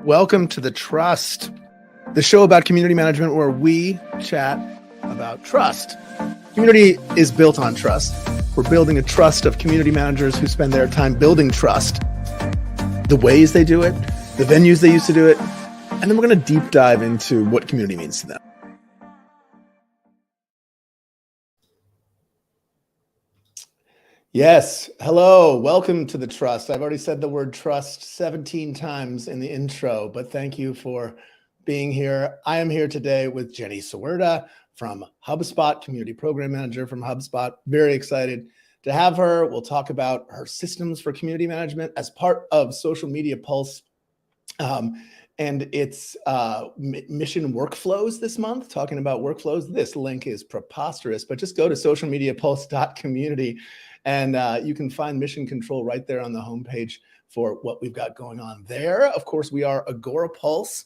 Welcome to The Trust, the show about community management where we chat about trust. Community is built on trust. We're building a trust of community managers who spend their time building trust, the ways they do it, the venues they use to do it, and then we're going to deep dive into what community means to them. Yes. Hello. Welcome to The Trust. I've already said the word trust 17 times in the intro, but thank you for being here. I am here today with Jenny Sowyrda from HubSpot, Community Program Manager from HubSpot. Very excited to have her. We'll talk about her systems for community management as part of Social Media Pulse and its mission workflows this month, talking about workflows. This link is preposterous, but just go to socialmediapulse.community and you can find mission control right there on the homepage for what we've got going on there. Of course, we are Agora Pulse,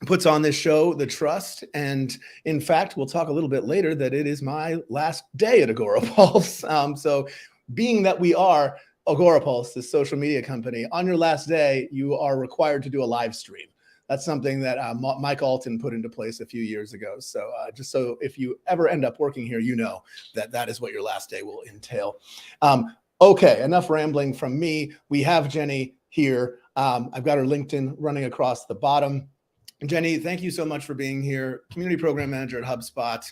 puts on this show, The Trust. And in fact, we'll talk a little bit later that it is my last day at Agora Pulse. So being that we are Agora Pulse, the social media company, on your last day, you are required to do a live stream. That's something that Mike Alton put into place a few years ago. So just so if you ever end up working here, you know that that is what your last day will entail. Okay, enough rambling from me. We have Jenny here. I've got her LinkedIn running across the bottom. Jenny, thank you so much for being here. Community Program Manager at HubSpot.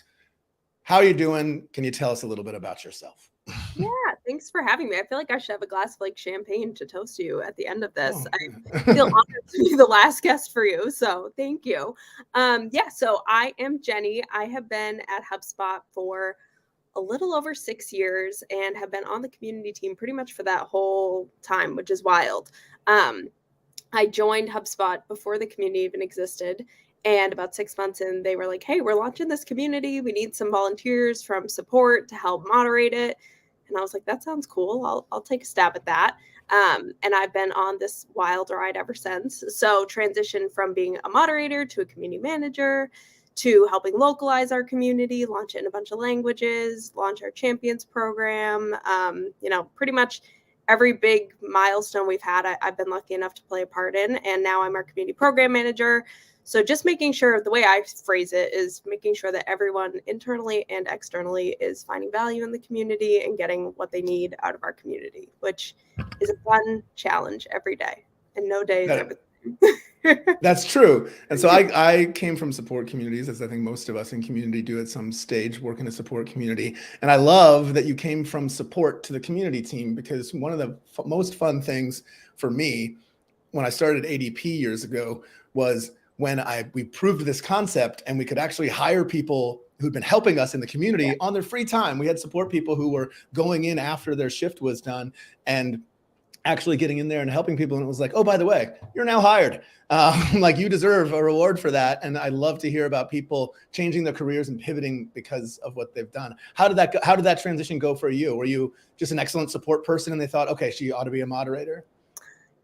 How are you doing? Can you tell us a little bit about yourself? Yeah, thanks for having me. I feel like I should have a glass of champagne to toast you at the end of this. Oh. I feel honored to be the last guest for you. So thank you. So I am Jenny. I have been at HubSpot for a little over 6 years and have been on the community team pretty much for that whole time, which is wild. I joined HubSpot before the community even existed. And about 6 months in, they were like, hey, we're launching this community. We need some volunteers from support to help moderate it. And I was like, that sounds cool. I'll take a stab at that. And I've been on this wild ride ever since. So transition from being a moderator to a community manager to helping localize our community, launch it in a bunch of languages, launch our champions program, pretty much every big milestone we've had, I've been lucky enough to play a part in. And now I'm our community program manager. So just making sure, the way I phrase it is making sure that everyone internally and externally is finding value in the community and getting what they need out of our community, which is a fun challenge every day. And no day is ever the same. That's true. And so I came from support communities, as I think most of us in community do at some stage, work in a support community. And I love that you came from support to the community team, because one of the most fun things for me when I started ADP years ago was when we proved this concept and we could actually hire people who'd been helping us in the community on their free time. We had support people who were going in after their shift was done and actually getting in there and helping people. And it was like, oh, by the way, you're now hired. You deserve a reward for that. And I love to hear about people changing their careers and pivoting because of what they've done. How did that transition go for you? Were you just an excellent support person and they thought, okay, she ought to be a moderator?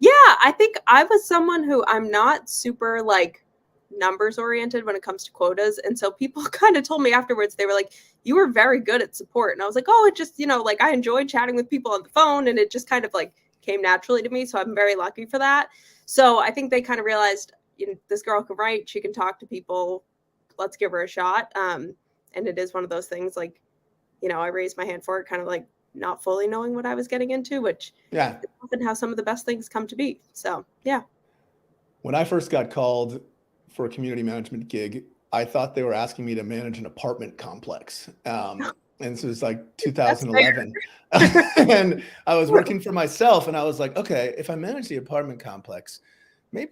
Yeah, I think I was someone who I'm not super numbers oriented when it comes to quotas. And so people kind of told me afterwards, they were like, you were very good at support. And I was like, oh, it just, I enjoyed chatting with people on the phone and it just kind of came naturally to me. So I'm very lucky for that. So I think they kind of realized, this girl can write, she can talk to people. Let's give her a shot. And it is one of those things I raised my hand for it, kind of not fully knowing what I was getting into, which is often how some of the best things come to be. So, yeah. When I first got called for a community management gig, I thought they were asking me to manage an apartment complex. And this was 2011. And I was working for myself and I was like, okay, if I manage the apartment complex, maybe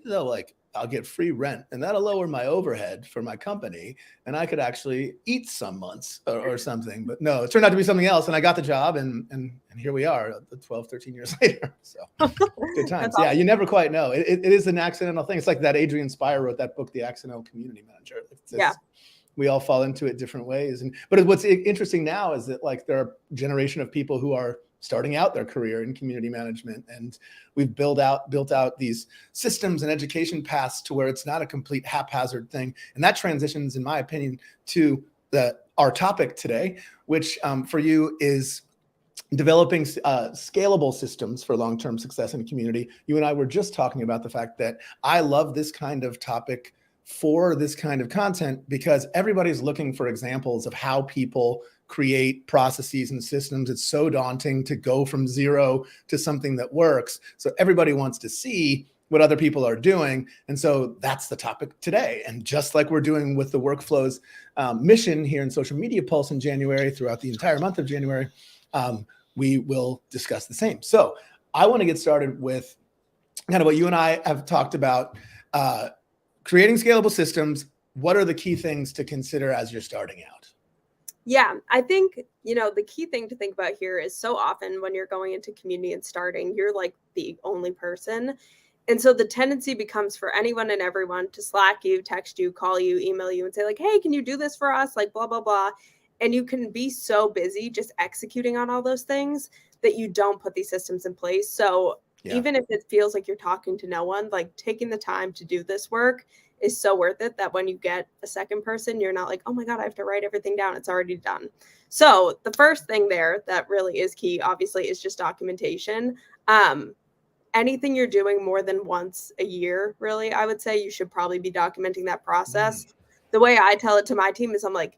I'll get free rent and that'll lower my overhead for my company and I could actually eat some months or something. But no, it turned out to be something else. And I got the job and here we are 12, 13 years later. So good times. Yeah, you never quite know. It is an accidental thing. It's like that Adrian Spire wrote that book, The Accidental Community Manager. We all fall into it different ways. But what's interesting now is that there are a generation of people who are starting out their career in community management. And we've built out these systems and education paths to where it's not a complete haphazard thing. And that transitions, in my opinion, to our topic today, which for you is developing scalable systems for long-term success in a community. You and I were just talking about the fact that I love this kind of topic for this kind of content because everybody's looking for examples of how people create processes and systems. It's so daunting to go from zero to something that works. So everybody wants to see what other people are doing. And so that's the topic today. And just like we're doing with the Workflows mission here in Social Media Pulse in January, throughout the entire month of January, we will discuss the same. So I want to get started with kind of what you and I have talked about, creating scalable systems. What are the key things to consider as you're starting out? Yeah, I think, the key thing to think about here is so often when you're going into community and starting, you're like the only person. And so the tendency becomes for anyone and everyone to Slack you, text you, call you, email you and say like, hey, can you do this for us? Like blah, blah, blah. And you can be so busy just executing on all those things that you don't put these systems in place. So even if it feels like you're talking to no one, like taking the time to do this work is so worth it that when you get a second person, you're not like, oh my God, I have to write everything down. It's already done. So the first thing there that really is key, obviously, is just documentation. Anything you're doing more than once a year, really, I would say you should probably be documenting that process. The way I tell it to my team is I'm like,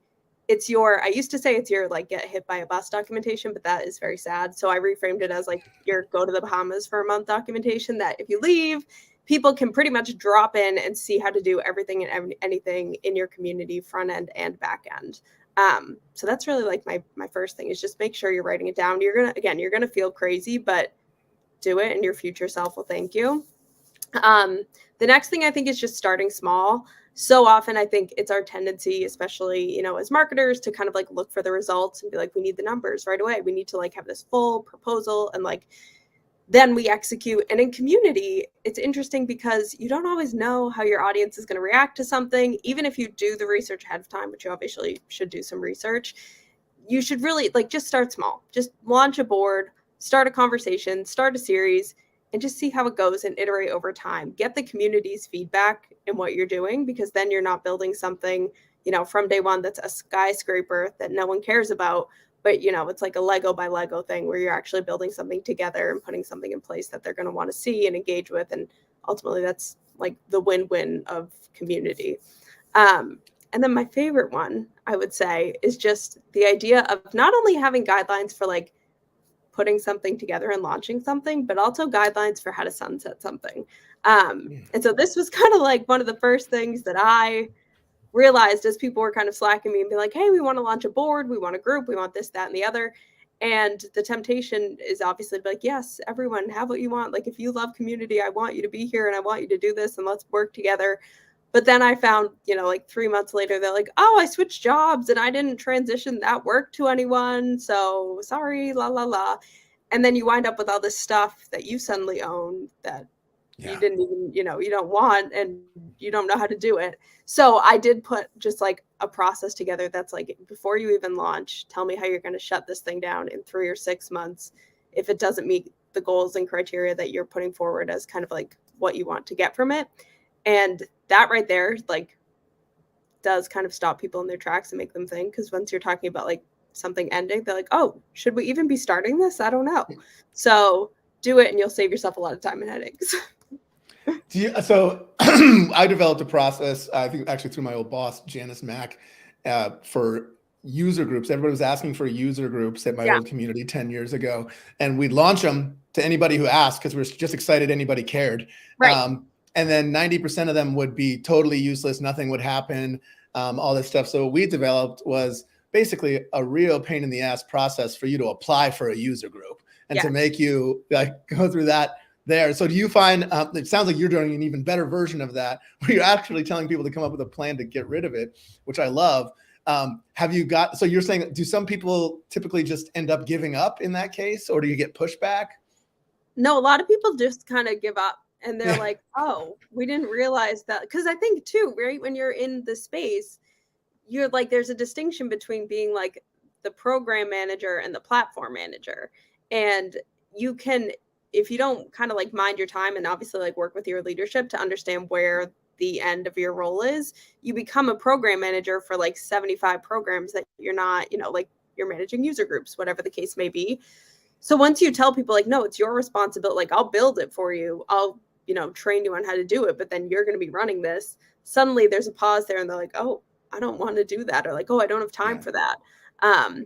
I used to say it's your like get hit by a bus documentation, but that is very sad. So I reframed it as like your go to the Bahamas for a month documentation, that if you leave, people can pretty much drop in and see how to do everything and anything in your community, front end and back end. So that's really like my first thing is just make sure you're writing it down. You're going to feel crazy, but do it and your future self will thank you. The next thing I think is just starting small. So often I think it's our tendency, especially, as marketers, to kind of like look for the results and be like, we need the numbers right away. We need to like have this full proposal and like, then we execute. And in community, it's interesting because you don't always know how your audience is going to react to something. Even if you do the research ahead of time, which you obviously should do some research, you should really like just start small, just launch a board, start a conversation, start a series, and just see how it goes and iterate over time. Get the community's feedback in what you're doing, because then you're not building something, from day one that's a skyscraper that no one cares about, but, it's like a Lego by Lego thing where you're actually building something together and putting something in place that they're going to want to see and engage with. And ultimately that's like the win-win of community. And then my favorite one, I would say, is just the idea of not only having guidelines for like putting something together and launching something, but also guidelines for how to sunset something. And so this was kind of like one of the first things that I realized as people were kind of slacking me and being like, hey, we want to launch a board, we want a group, we want this, that, and the other. And the temptation is obviously to be like, yes, everyone have what you want. Like, if you love community, I want you to be here and I want you to do this and let's work together. But then I found, like 3 months later, they're like, oh, I switched jobs and I didn't transition that work to anyone. So sorry, la, la, la. And then you wind up with all this stuff that you suddenly own that you didn't even, you don't want, and you don't know how to do it. So I did put just like a process together that's like, before you even launch, tell me how you're going to shut this thing down in 3 or 6 months if it doesn't meet the goals and criteria that you're putting forward as kind of like what you want to get from it. And that right there, like, does kind of stop people in their tracks and make them think, because once you're talking about like something ending, they're like, oh, should we even be starting this? I don't know. So do it and you'll save yourself a lot of time and headaches. So I developed a process, I think actually through my old boss, Janice Mack, for user groups. Everybody was asking for user groups at my old community 10 years ago. And we'd launch them to anybody who asked because we were just excited anybody cared. Right. And then 90% of them would be totally useless. Nothing would happen, all this stuff. So what we developed was basically a real pain in the ass process for you to apply for a user group and to make you like go through that there. So do you find, it sounds like you're doing an even better version of that, where you're actually telling people to come up with a plan to get rid of it, which I love. So you're saying, do some people typically just end up giving up in that case, or do you get pushback? No, a lot of people just kind of give up. And they're like, oh, we didn't realize that. Because I think too, right, when you're in the space, you're like, there's a distinction between being like the program manager and the platform manager. And you can, if you don't kind of like mind your time and obviously like work with your leadership to understand where the end of your role is, you become a program manager for like 75 programs that you're not, like you're managing user groups, whatever the case may be. So once you tell people like, no, it's your responsibility, like I'll build it for you. I'll, train you on how to do it, but then you're going to be running this. Suddenly there's a pause there and they're like, oh, I don't want to do that. Or like, oh, I don't have time for that. And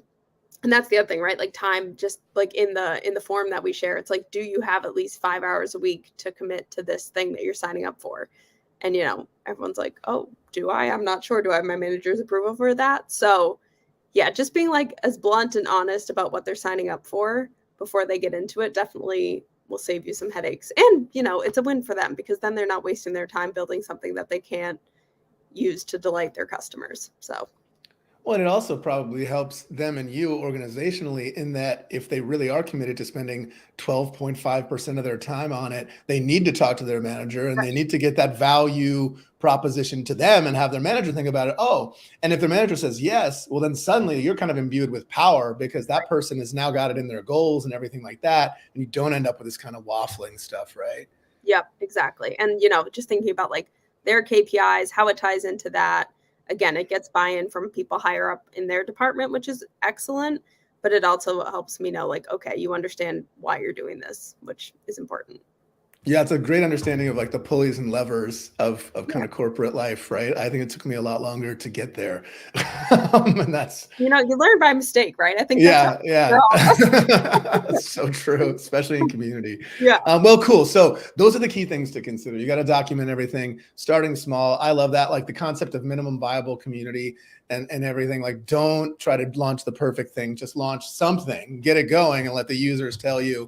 that's the other thing, right? Like time, just like in the form that we share, it's like, do you have at least 5 hours a week to commit to this thing that you're signing up for? And, everyone's like, oh, do I? I'm not sure. Do I have my manager's approval for that? So yeah, just being like as blunt and honest about what they're signing up for before they get into it definitely will save you some headaches. And, it's a win for them because then they're not wasting their time building something that they can't use to delight their customers. So Well, and it also probably helps them and you organizationally in that if they really are committed to spending 12.5% of their time on it, they need to talk to their manager and they need to get that value proposition to them and have their manager think about it. Oh, and if their manager says yes, well, then suddenly you're kind of imbued with power because that person has now got it in their goals and everything like that. And you don't end up with this kind of waffling stuff, right? Yep, exactly. And, just thinking about like their KPIs, how it ties into that. Again, it gets buy-in from people higher up in their department, which is excellent, but it also helps me know like, okay, you understand why you're doing this, which is important. Yeah, it's a great understanding of like the pulleys and levers of kind of corporate life, right? I think it took me a lot longer to get there. And that's you learn by mistake, right? I think yeah, that's that's so true, especially in community. Yeah. Well, cool. So those are the key things to consider. You got to document everything, starting small. I love that, like the concept of minimum viable community and everything. Like, don't try to launch the perfect thing. Just launch something, get it going, and let the users tell you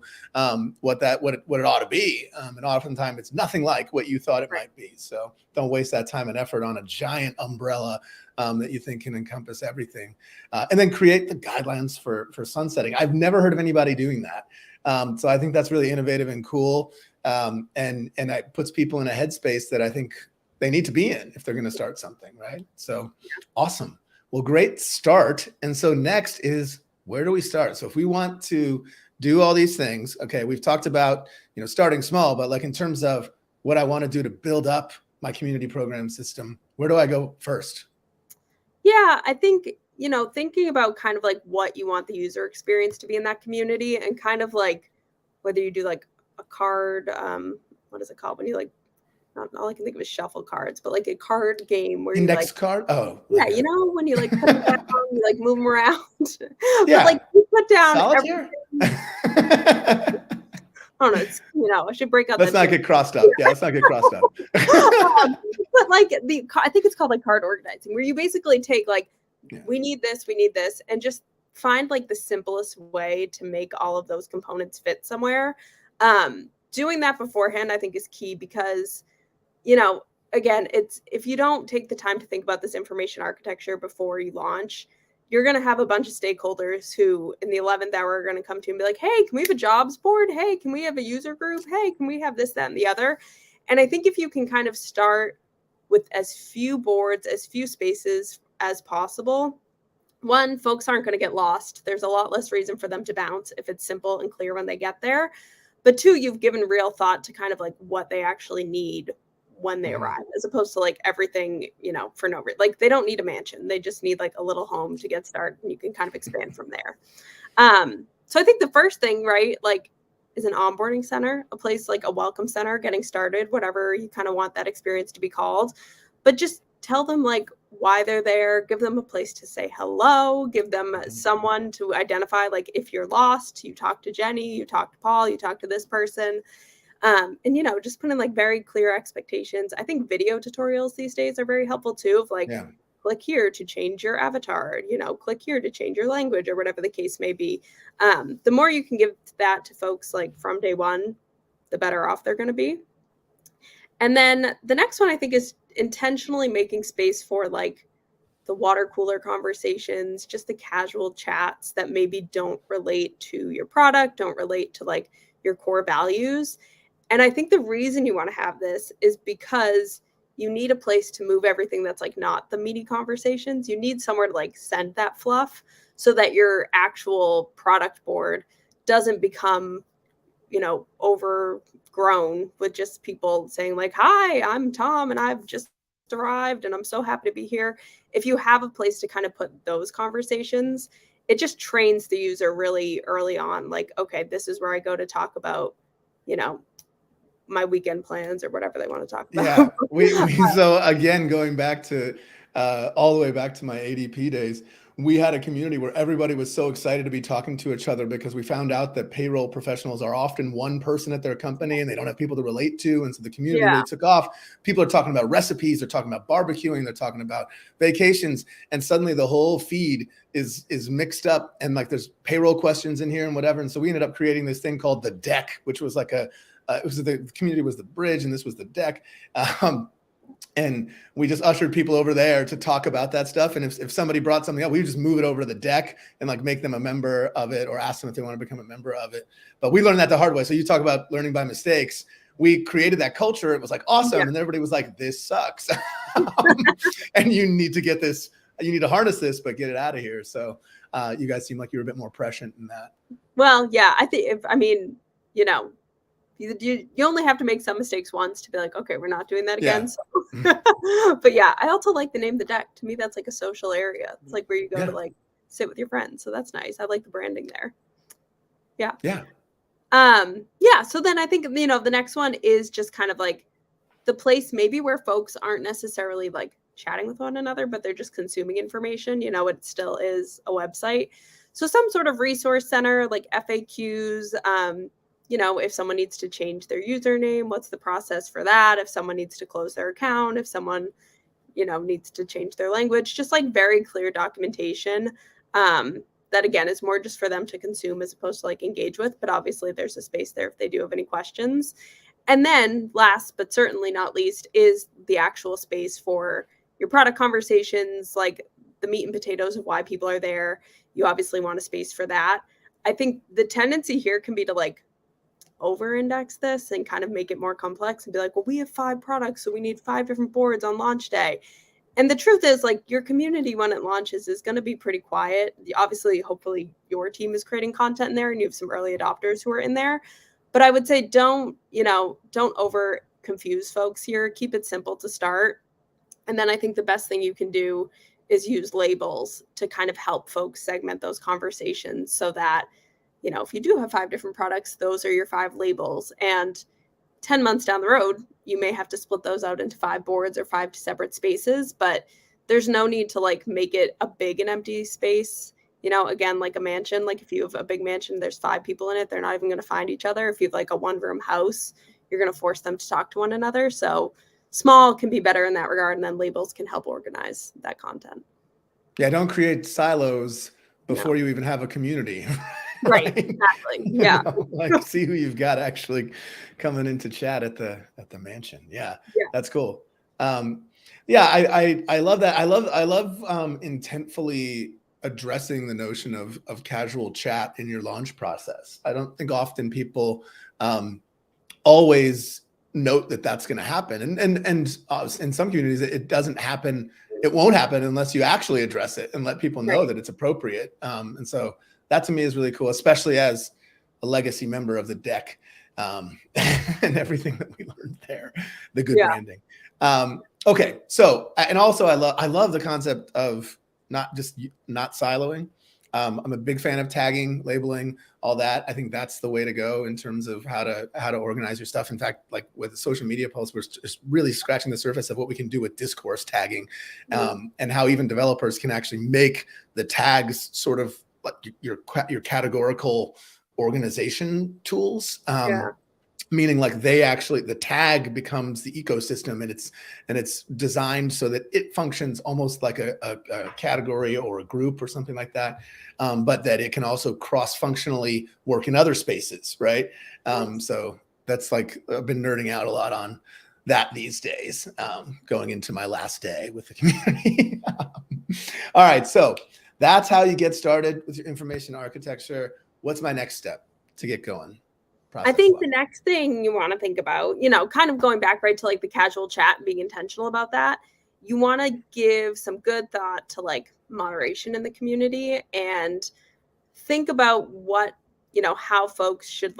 what it ought to be. And oftentimes it's nothing like what you thought it might be. So don't waste that time and effort on a giant umbrella that you think can encompass everything. And then create the guidelines for sunsetting. I've never heard of anybody doing that. So I think that's really innovative and cool. And it puts people in a headspace that I think they need to be in if they're going to start something, right? So awesome. Well, great start. And so next is, where do we start? So if we want to do all these things, okay, we've talked about, starting small, but like in terms of what I want to do to build up my community program system, where do I go first? Yeah, I think, thinking about kind of like what you want the user experience to be in that community and kind of like whether you do like a card, what is it called? When you like, not all I can think of is shuffle cards, but like a card game where Index you like, card? Oh, yeah, okay. When you like put them down, you like move them around. Yeah. But like you put down Solitaire? I don't know. It's, I should break out. Let's not get crossed up. Yeah, let's not get crossed up. But like I think it's called like card organizing, where you basically take like, we need this, and just find like the simplest way to make all of those components fit somewhere. Doing that beforehand, I think, is key because, again, it's if you don't take the time to think about this information architecture before you launch, you're going to have a bunch of stakeholders who in the 11th hour are going to come to you and be like, hey, can we have a jobs board? Hey, can we have a user group? Hey, can we have this, that, and the other? And I think if you can kind of start with as few boards, as few spaces as possible, one, folks aren't going to get lost. There's a lot less reason for them to bounce if it's simple and clear when they get there. But two, you've given real thought to kind of like what they actually need when they arrive, as opposed to like everything, for no reason. Like they don't need a mansion. They just need like a little home to get started, and you can kind of expand from there. So I think the first thing, right, like is an onboarding center, a place like a welcome center, getting started, whatever you kind of want that experience to be called. But just tell them like why they're there, give them a place to say hello, give them someone to identify, like if you're lost, you talk to Jenny, you talk to Paul, you talk to this person. And, just put in like very clear expectations. I think video tutorials these days are very helpful too, of like, click here to change your avatar, click here to change your language or whatever the case may be. The more you can give that to folks like from day one, the better off they're going to be. And then the next one I think is intentionally making space for like the water cooler conversations, just the casual chats that maybe don't relate to your product, don't relate to like your core values. And I think the reason you want to have this is because you need a place to move everything that's like not the meaty conversations. You need somewhere to like send that fluff so that your actual product board doesn't become, overgrown with just people saying like, hi, I'm Tom and I've just arrived and I'm so happy to be here. If you have a place to kind of put those conversations, it just trains the user really early on. Like, okay, this is where I go to talk about, you know, my weekend plans or whatever they want to talk Yeah, about. so again, going back to all the way back to my ADP days, we had a community where everybody was so excited to be talking to each other because we found out that payroll professionals are often one person at their company and they don't have people to relate to. And so the community Yeah. really took off. People are talking about recipes, they're talking about barbecuing, they're talking about vacations, and suddenly the whole feed is mixed up and like there's payroll questions in here and whatever. And so we ended up creating this thing called the deck, which was like it was the community was the bridge and this was the deck. And we just ushered people over there to talk about that stuff. And if somebody brought something up, we would just move it over to the deck and like make them a member of it or ask them if they want to become a member of it. But we learned that the hard way. So you talk about learning by mistakes. We created that culture. It was like awesome. Yeah. And everybody was like, this sucks. And you need to get this, you need to harness this, but get it out of here. So you guys seem like you were a bit more prescient in that. Well, yeah, I think you only have to make some mistakes once to be like, okay, we're not doing that again. Yeah. So. But yeah, I also like the name The Deck. To me, that's like a social area. It's like where you go to like sit with your friends. So that's nice. I like the branding there. Yeah. Yeah. Yeah. So then I think, the next one is just kind of like the place maybe where folks aren't necessarily like chatting with one another, but they're just consuming information. It still is a website. So some sort of resource center, like FAQs, if someone needs to change their username, what's the process for that? If someone needs to close their account, if someone, needs to change their language, just like very clear documentation that, again, is more just for them to consume as opposed to like engage with. But obviously there's a space there if they do have any questions. And then last, but certainly not least, is the actual space for your product conversations, like the meat and potatoes of why people are there. You obviously want a space for that. I think the tendency here can be to like over-index this and kind of make it more complex and be like, well, we have 5 products, so we need 5 different boards on launch day. And the truth is, like, your community when it launches is going to be pretty quiet. Obviously, hopefully your team is creating content in there and you have some early adopters who are in there. But I would say don't over confuse folks here. Keep it simple to start. And then I think the best thing you can do is use labels to kind of help folks segment those conversations so that, if you do have 5 different products, those are your 5 labels. And 10 months down the road, you may have to split those out into 5 boards or 5 separate spaces, but there's no need to like make it a big and empty space. Again, like a mansion, like if you have a big mansion, there's 5 people in it, they're not even going to find each other. If you have like a 1-room house, you're going to force them to talk to one another. So small can be better in that regard. And then labels can help organize that content. Yeah. Don't create silos before you even have a community. Right. Exactly. Yeah. Like see who you've got actually coming into chat at the mansion. Yeah. That's cool. I love that. I love intentfully addressing the notion of casual chat in your launch process. I don't think often people always note that that's going to happen. And in some communities, it doesn't happen. It won't happen unless you actually address it and let people know that it's appropriate. And so that to me is really cool, especially as a legacy member of the deck and everything that we learned there, the good branding. Okay. So, and also I love the concept of not siloing. I'm a big fan of tagging, labeling, all that. I think that's the way to go in terms of how to organize your stuff. In fact, like with the social media posts, we're just really scratching the surface of what we can do with discourse tagging, and how even developers can actually make the tags sort of like your categorical organization tools. Meaning like the tag becomes the ecosystem and it's designed so that it functions almost like a category or a group or something like that. But that it can also cross-functionally work in other spaces, right? So that's like, I've been nerding out a lot on that these days, going into my last day with the community. All right, so that's how you get started with your information architecture. What's my next step to get going? I think the next thing you want to think about, kind of going back right to like the casual chat and being intentional about that, you want to give some good thought to like moderation in the community and think about what, how folks should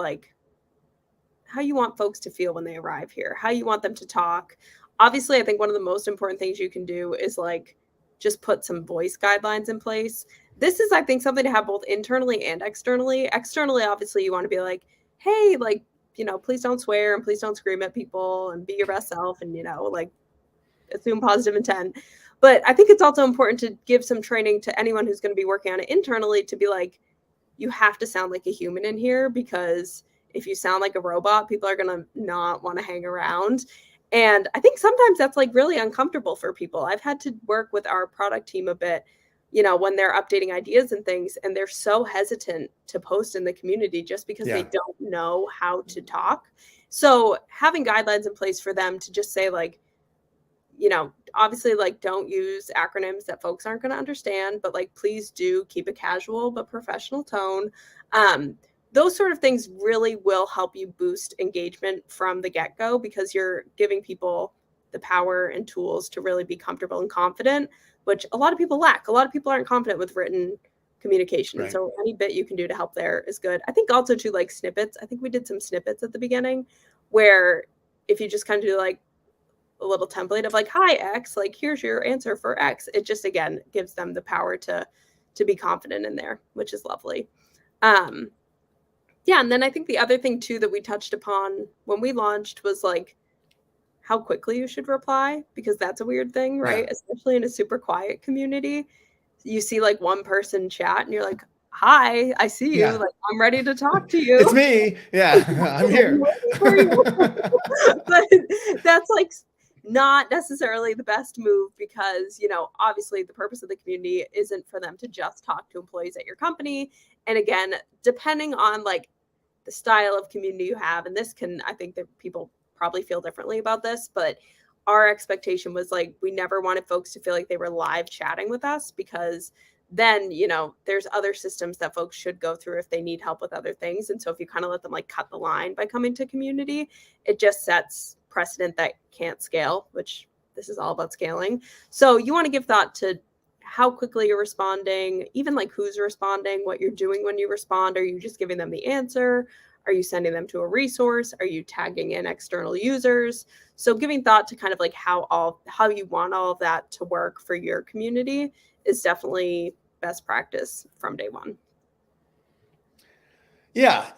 how you want folks to feel when they arrive here, how you want them to talk. Obviously, I think one of the most important things you can do is like just put some voice guidelines in place. this is, I think, something to have both internally and externally. Externally, obviously, you want to be like, hey, like, please don't swear and please don't scream at people and be your best self and, like assume positive intent. But I think it's also important to give some training to anyone who's going to be working on it internally to be like, you have to sound like a human in here, because if you sound like a robot, people are going to not want to hang around. And I think sometimes that's like really uncomfortable for people. I've had to work with our product team a bit, when they're updating ideas and things, and they're so hesitant to post in the community just because they Yeah. don't know how to talk. So having guidelines in place for them to just say like, obviously, like, don't use acronyms that folks aren't going to understand, but like, please do keep a casual but professional tone. Those sort of things really will help you boost engagement from the get-go, because you're giving people the power and tools to really be comfortable and confident, which a lot of people lack. A lot of people aren't confident with written communication. And Right. so any bit you can do to help there is good. I think also too, like snippets. I think we did some snippets at the beginning where if you just kind of do like a little template of like, hi X, like here's your answer for X, it just again gives them the power to be confident in there, which is lovely. um yeah, and then I think the other thing too that we touched upon when we launched was like how quickly you should reply, because that's a weird thing, Yeah. right? Especially in a super quiet community, you see like one person chat and you're like, hi, I see you, Yeah. like I'm ready to talk to It's you. me. Yeah. I'm I'm here. waiting for you. But that's like not necessarily the best move, because obviously the purpose of the community isn't for them to just talk to employees at your company. And again, depending on like the style of community you have, and this can, I think that people probably feel differently about this, but our expectation was like we never wanted folks to feel like they were live chatting with us, because then there's other systems that folks should go through if they need help with other things. And so if you kind of let them like cut the line by coming to community, it just sets precedent that can't scale, which this is all about scaling. So you want to give thought to how quickly you're responding, even like who's responding, what you're doing when you respond. Are you just giving them the answer? Are you sending them to a resource? Are you tagging in external users? So giving thought to kind of like how you want all of that to work for your community is definitely best practice from day one. Yeah.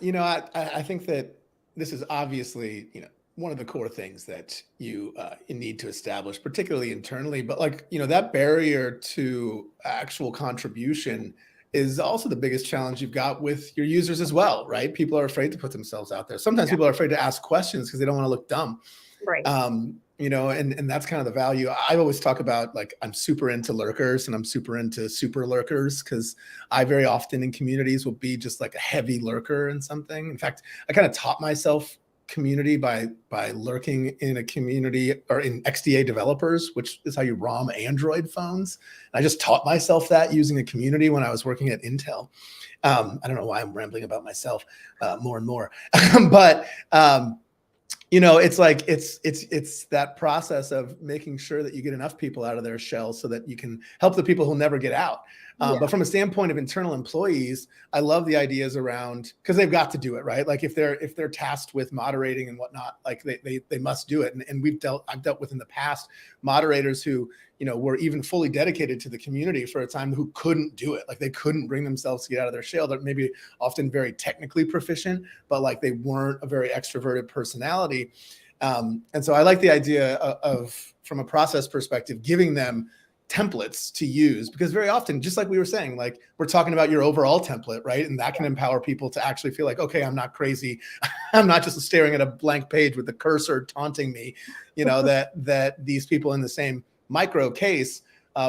I think that this is obviously, one of the core things that you need to establish, particularly internally, but like, that barrier to actual contribution is also the biggest challenge you've got with your users as well, right? People are afraid to put themselves out there. Sometimes Yeah. people are afraid to ask questions because they don't want to look dumb. Right. And that's kind of the value. I always talk about like I'm super into lurkers and I'm super into super lurkers, because I very often in communities will be just like a heavy lurker in something. In fact, I kind of taught myself community by lurking in a community or in XDA developers, which is how you ROM Android phones. And I just taught myself that using a community when I was working at Intel. I don't know why I'm rambling about myself more and more, but it's like it's that process of making sure that you get enough people out of their shell so that you can help the people who'll never get out. Yeah. But from a standpoint of internal employees, I love the ideas around, because they've got to do it, right? Like if they're tasked with moderating and whatnot, like they must do it. And I've dealt with in the past moderators who were even fully dedicated to the community for a time who couldn't do it. Like they couldn't bring themselves to get out of their shell. They're maybe often very technically proficient, but like they weren't a very extroverted personality. And so I like the idea of, from a process perspective, giving them templates to use, because very often, just like we were saying, like we're talking about your overall template, right? And that can empower people to actually feel like, okay, I'm not crazy. I'm not just staring at a blank page with the cursor taunting me, that these people in the same micro case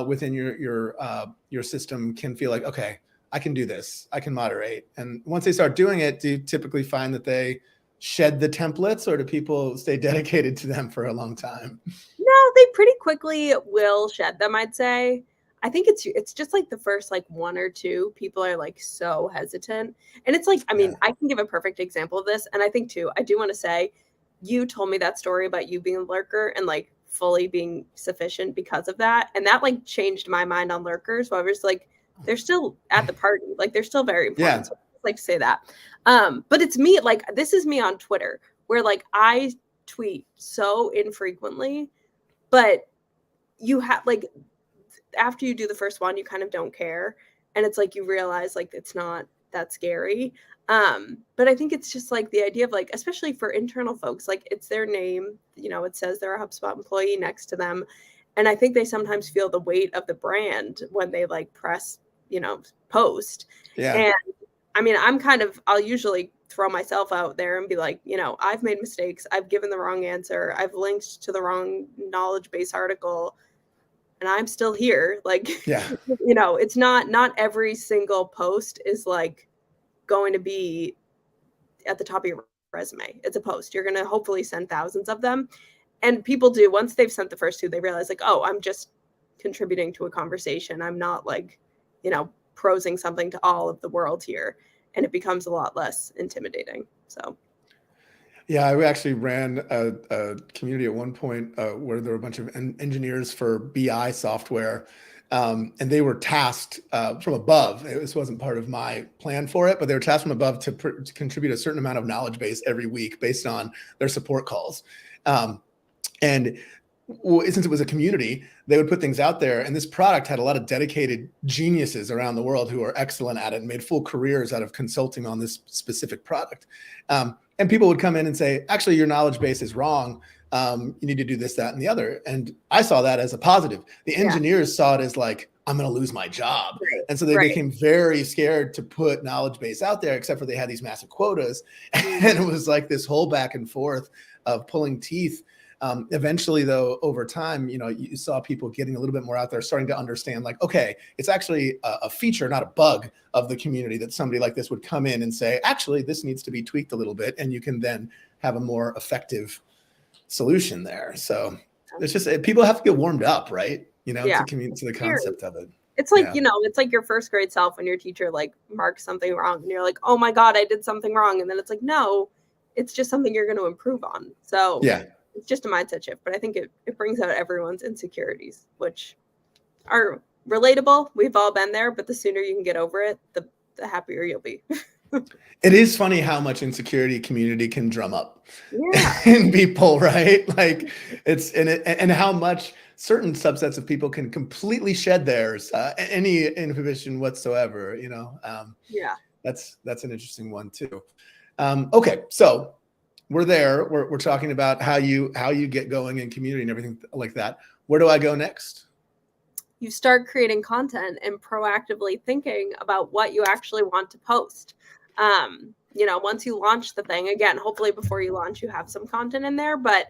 within your system can feel like, okay, I can do this. I can moderate. And once they start doing it, do you typically find that they shed the templates, or do people stay dedicated to them for a long time? No, they pretty quickly will shed them, I'd say. I think it's just like the first like one or two people are like so hesitant. And it's like, I mean, Yeah. I can give a perfect example of this. And I think too, I do want to say, you told me that story about you being a lurker and like fully being sufficient because of that. And that like changed my mind on lurkers. Where I was like, they're still at the party, like they're still very important. Yeah. So I just like to say that. But it's me, like this is me on Twitter, where like I tweet so infrequently, but you have like after you do the first one, you kind of don't care. And it's like, you realize like it's not that scary. But I think it's just like the idea of like, especially for internal folks, like it's their name, it says they're a HubSpot employee next to them. And I think they sometimes feel the weight of the brand when they like press, post. Yeah. And I mean, I'll usually throw myself out there and be like, I've made mistakes. I've given the wrong answer. I've linked to the wrong knowledge base article and I'm still here. Like, Yeah. It's not every single post is like going to be at the top of your resume. It's a post. You're going to hopefully send thousands of them. And people do, once they've sent the first two, they realize like, oh, I'm just contributing to a conversation. I'm not like, prosing something to all of the world here. And it becomes a lot less intimidating. So. Yeah, I actually ran a community at one point where there were a bunch of engineers for BI software, and they were tasked from above. This wasn't part of my plan for it, but they were tasked from above to contribute a certain amount of knowledge base every week based on their support calls. And since it was a community, they would put things out there, and this product had a lot of dedicated geniuses around the world who are excellent at it and made full careers out of consulting on this specific product. And people would come in and say, actually, your knowledge base is wrong. You need to do this, that, and the other. And I saw that as a positive. The engineers saw it as like, I'm going to lose my job. Right. And so they became very scared to put knowledge base out there, except for they had these massive quotas. And it was like this whole back and forth of pulling teeth. Eventually, though, over time, you saw people getting a little bit more out there, starting to understand like, okay, it's actually a feature, not a bug of the community, that somebody like this would come in and say, actually, this needs to be tweaked a little bit. And you can then have a more effective solution there. So it's just, people have to get warmed up, right? To the concept of it. It's like, it's like your first grade self when your teacher like marks something wrong and you're like, oh my God, I did something wrong. And then it's like, no, it's just something you're going to improve on. So yeah. It's just a mindset shift, but I think it brings out everyone's insecurities, which are relatable. We've all been there, but the sooner you can get over it, the happier you'll be. It is funny how much insecurity community can drum up in people, right? Like and how much certain subsets of people can completely shed theirs, any inhibition whatsoever, that's an interesting one too. Okay. So we're there. We're talking about how you get going in community and everything like that. Where do I go next? You start creating content and proactively thinking about what you actually want to post. Once you launch the thing, again, hopefully before you launch, you have some content in there, but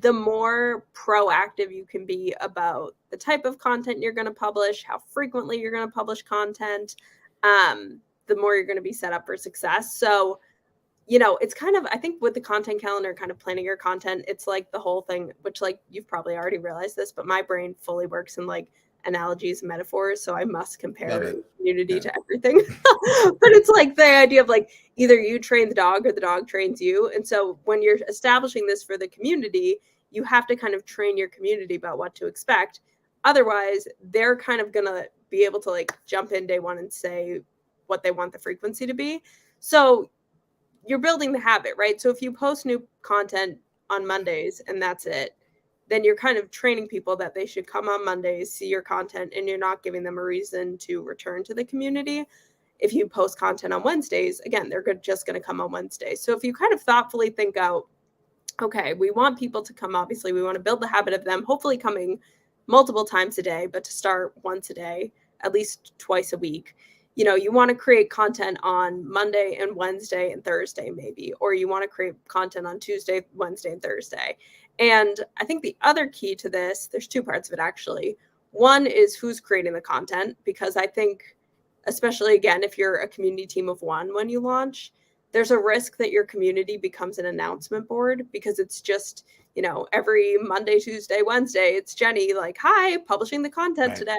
the more proactive you can be about the type of content you're going to publish, how frequently you're going to publish content, the more you're going to be set up for success. So it's kind of, I think with the content calendar, kind of planning your content, it's like the whole thing, which like you've probably already realized this, but my brain fully works in like analogies and metaphors. So I must compare community to everything. But it's like the idea of like either you train the dog or the dog trains you. And so when you're establishing this for the community, you have to kind of train your community about what to expect. Otherwise, they're kind of going to be able to like jump in day one and say what they want the frequency to be. So you're building the habit, right? So if you post new content on Mondays and that's it, then you're kind of training people that they should come on Mondays, see your content, and you're not giving them a reason to return to the community. If you post content on Wednesdays, again, they're just going to come on Wednesdays. So if you kind of thoughtfully think out, okay, we want people to come, obviously, we want to build the habit of them, hopefully coming multiple times a day, but to start once a day, at least twice a week. You want to create content on Monday and Wednesday and Thursday, maybe, or you want to create content on Tuesday, Wednesday, and Thursday. And I think the other key to this, there's two parts of it, actually. One is who's creating the content, because I think, especially again, if you're a community team of one when you launch, there's a risk that your community becomes an announcement board, because it's just, every Monday, Tuesday, Wednesday, it's Jenny like, hi, publishing the content today.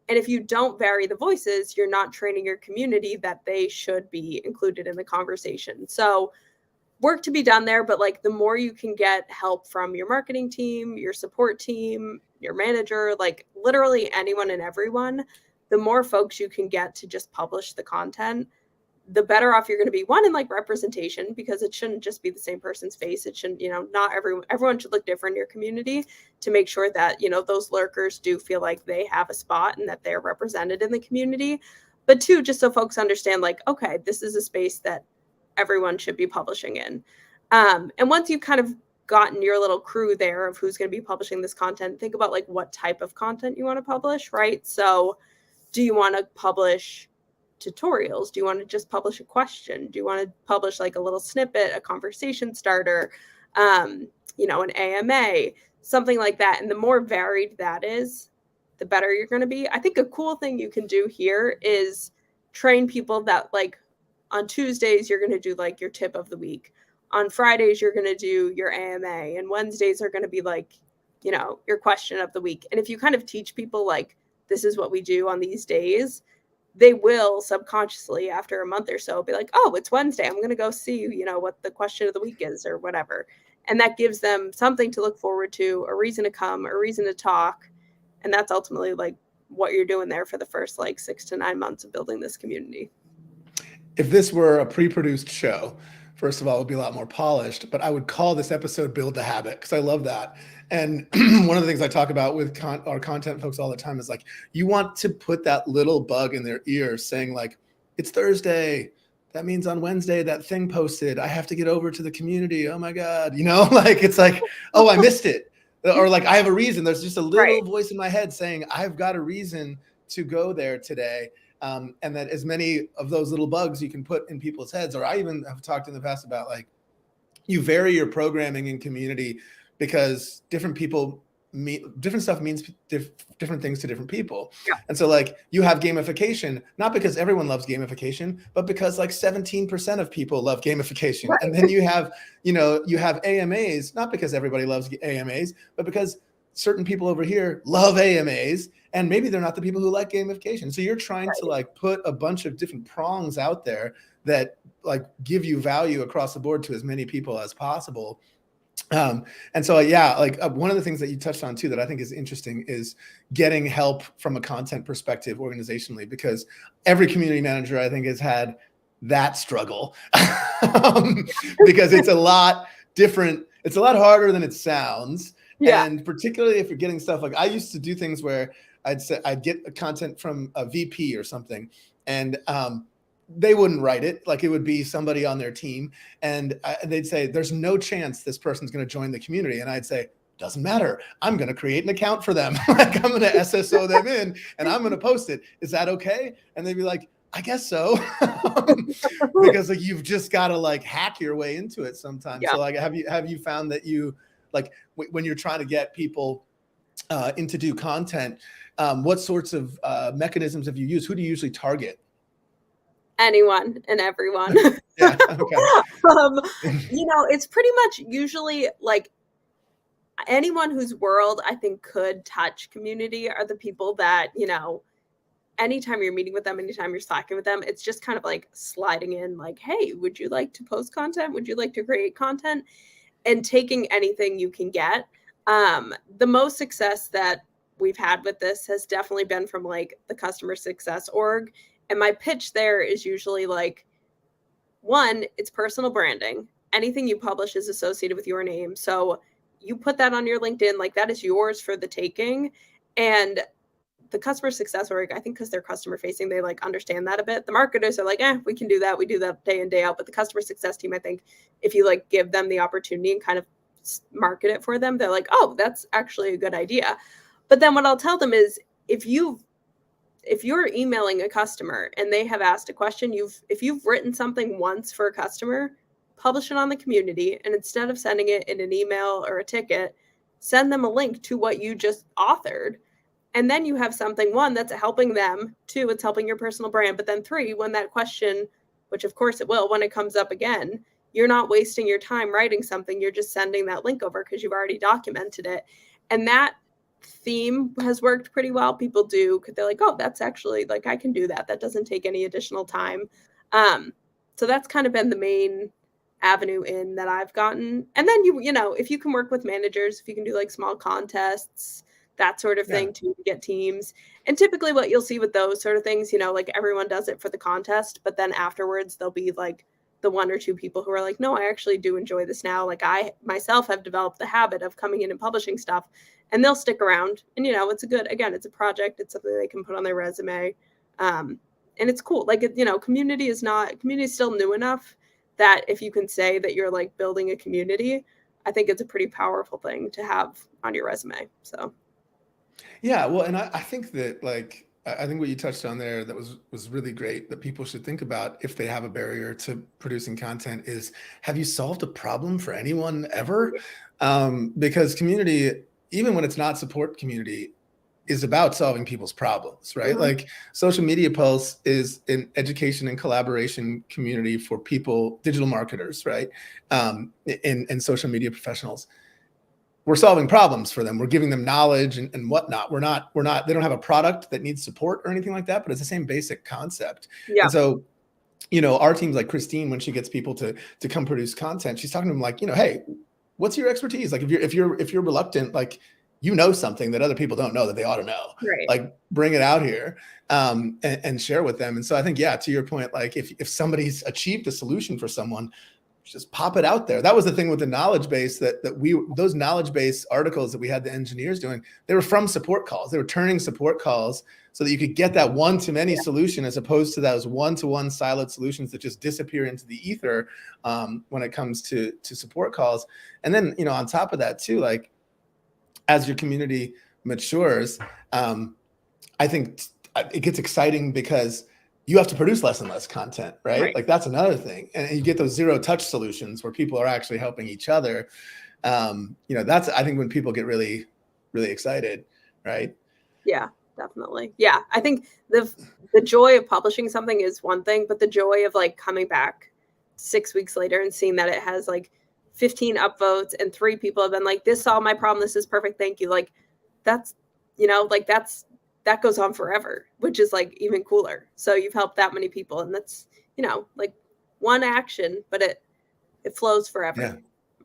And if you don't vary the voices, you're not training your community that they should be included in the conversation. So work to be done there, but like the more you can get help from your marketing team, your support team, your manager, like literally anyone and everyone, the more folks you can get to just publish the content, the better off you're going to be. One, in like representation, because it shouldn't just be the same person's face. It shouldn't, not everyone should look different in your community, to make sure that, those lurkers do feel like they have a spot and that they're represented in the community. but two, just so folks understand, like, okay, this is a space that everyone should be publishing in. And once you've kind of gotten your little crew there of who's going to be publishing this content, think about like what type of content you want to publish, right? So do you want to publish tutorials? Do you want to just publish a question? Do you want to publish like a little snippet, a conversation starter, an AMA, something like that? And the more varied that is, the better you're going to be. I think a cool thing you can do here is train people that like on Tuesdays, you're going to do like your tip of the week. On Fridays, you're going to do your AMA, and Wednesdays are going to be like, your question of the week. And if you kind of teach people like, this is what we do on these days, they will subconsciously after a month or so be like, oh, it's Wednesday. I'm going to go see, what the question of the week is or whatever. And that gives them something to look forward to, a reason to come, a reason to talk. And that's ultimately like what you're doing there for the first like 6 to 9 months of building this community. If this were a pre-produced show, first of all, it would be a lot more polished, but I would call this episode Build the Habit, because I love that. And one of the things I talk about with our content folks all the time is like, you want to put that little bug in their ear saying like, it's Thursday. That means on Wednesday, that thing posted, I have to get over to the community. Oh my God. Like, it's like, oh, I missed it. Or like, I have a reason. There's just a little voice in my head saying, I've got a reason to go there today. And that as many of those little bugs you can put in people's heads, or I even have talked in the past about like, you vary your programming in community because different stuff means different things to different people. Yeah. And so like you have gamification, not because everyone loves gamification, but because like 17% of people love gamification. Right. And then you have AMAs, not because everybody loves AMAs, but because certain people over here love AMAs, and maybe they're not the people who like gamification. So you're trying to like put a bunch of different prongs out there that like give you value across the board to as many people as possible. And so, one of the things that you touched on too, that I think is interesting is getting help from a content perspective organizationally, because every community manager I think has had that struggle because it's a lot different. It's a lot harder than it sounds. Yeah. And particularly if you're getting stuff like, I used to do things where I'd get content from a VP or something, and they wouldn't write it. Like it would be somebody on their team, and they'd say, there's no chance this person's going to join the community. And I'd say, doesn't matter. I'm going to create an account for them. Like I'm going to SSO them in and I'm going to post it. Is that okay? And they'd be like, I guess so. Because like, you've just got to like hack your way into it sometimes. Yeah. So like, have you found that you like when you're trying to get people into do content, what sorts of mechanisms have you used? Who do you usually target? Anyone and everyone. Yeah, okay. It's pretty much usually like anyone whose world I think could touch community are the people that, anytime you're meeting with them, anytime you're slacking with them, it's just kind of like sliding in like, hey, would you like to post content? Would you like to create content? And taking anything you can get. The most success that we've had with this has definitely been from like the customer success org. And my pitch there is usually like, one, it's personal branding. Anything you publish is associated with your name. So you put that on your LinkedIn, like that is yours for the taking. And the customer success org, I think because they're customer facing, they like understand that a bit. The marketers are like, we can do that. We do that day in, day out. But the customer success team, I think if you like give them the opportunity and kind of market it for them, they're like, oh, that's actually a good idea. But then what I'll tell them is if you're emailing a customer and they have asked a question, if you've written something once for a customer, publish it on the community. And instead of sending it in an email or a ticket, send them a link to what you just authored. And then you have something, one, that's helping them, two, it's helping your personal brand. But then three, when that question, which of course it will, when it comes up again, you're not wasting your time writing something. You're just sending that link over because you've already documented it. And that theme has worked pretty well. People do, because they're like, oh, that's actually like, I can do that. That doesn't take any additional time. So that's kind of been the main avenue in that I've gotten. And then if you can work with managers, if you can do like small contests, that sort of thing to get teams. And typically what you'll see with those sort of things, like everyone does it for the contest, but then afterwards there'll be like the one or two people who are like, no, I actually do enjoy this now. Like I myself have developed the habit of coming in and publishing stuff, and they'll stick around. And, it's a project. It's something they can put on their resume. it's cool. Like, community is still new enough that if you can say that you're like building a community, I think it's a pretty powerful thing to have on your resume. So Yeah, well, and I think that like I think what you touched on there that was really great that people should think about if they have a barrier to producing content is, have you solved a problem for anyone ever? Because community, even when it's not support community, is about solving people's problems, right? Mhm. Like Social Media Pulse is an education and collaboration community for people, digital marketers, right? And social media professionals. We're solving problems for them. We're giving them knowledge and whatnot. They don't have a product that needs support or anything like that, but it's the same basic concept. Yeah. And so, our team's like Christine, when she gets people to come produce content, she's talking to them like, hey, what's your expertise? Like if you're reluctant, like, something that other people don't know that they ought to know, Right. like bring it out here and share with them. And so I think, yeah, to your point, like if somebody's achieved a solution for someone, just pop it out there. That was the thing with the knowledge base those knowledge base articles that we had the engineers doing, they were from support calls. They were turning support calls so that you could get that one-to-many solution as opposed to those one-to-one siloed solutions that just disappear into the ether when it comes to support calls. And then, on top of that too, like as your community matures, I think it gets exciting because you have to produce less and less content, right? Like that's another thing. And you get those zero touch solutions where people are actually helping each other. That's, I think, when people get really, really excited, right? Yeah, definitely. Yeah. I think the joy of publishing something is one thing, but the joy of like coming back 6 weeks later and seeing that it has like 15 upvotes and 3 people have been like, this solved my problem. This is perfect. Thank you. Like that's, that goes on forever, which is like even cooler. So you've helped that many people, and that's, like one action, but it flows forever. Yeah.